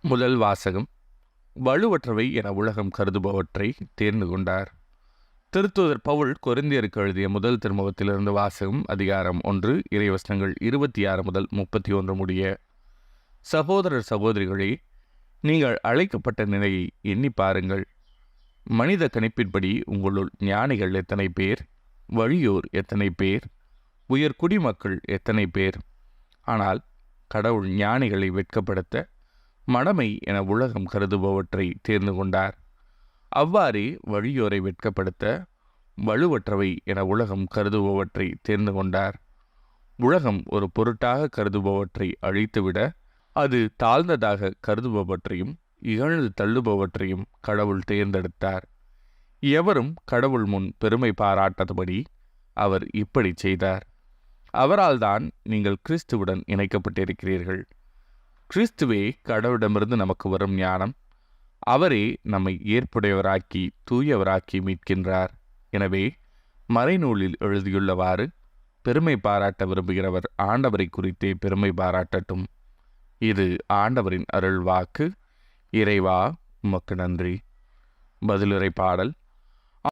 முதல் வாசகம். வலுவற்றவை என உலகம் கருதுபவற்றை தேர்ந்து கொண்டார். திருத்தூதர் பவுல் கொரிந்தியருக்கு எழுதிய முதல் திருமுகத்திலிருந்து வாசகம். அதிகாரம் 1, இறைவசனங்கள் 26 முதல் 31 முடிய. சகோதரர் சகோதரிகளே, நீங்கள் அழைக்கப்பட்ட நிலையை எண்ணி பாருங்கள். மனித கணிப்பின்படி உங்களுள் ஞானிகள் எத்தனை பேர், வலியோர் எத்தனை பேர், உயர் குடிமக்கள் எத்தனை பேர். ஆனால் கடவுள் ஞானிகளை வெட்கப்படுத்த மடமை என உலகம் கருதுபவற்றை தேர்ந்து கொண்டார். அவ்வாறே வலியோரை வெட்கப்படுத்த வலுவற்றவை என உலகம் கருதுபவற்றை தேர்ந்து கொண்டார். உலகம் ஒரு பொருட்டாக கருதுபவற்றை அழித்துவிட அது தாழ்ந்ததாக கருதுபவற்றையும் இகழ்ந்து தள்ளுபவற்றையும் கடவுள் தேர்ந்தெடுத்தார். எவரும் கடவுள் முன் பெருமை பாராட்டாதபடி அவர் இப்படி செய்தார். அவரால் தான் நீங்கள் கிறிஸ்துவுடன் இணைக்கப்பட்டிருக்கிறீர்கள். கிறிஸ்துவே கடவுளிடமிருந்து நமக்கு வரும் ஞானம். அவரே நம்மை ஏற்புடையவராக்கி தூயவராக்கி மீட்கின்றார். எனவே மறைநூலில் எழுதியுள்ளவாறு பெருமை பாராட்ட விரும்புகிறவர் ஆண்டவரை குறித்தே பெருமை பாராட்டட்டும். இது ஆண்டவரின் அருள் வாக்கு. இறைவா, உமக்கு நன்றி. பதிலுரை பாடல்.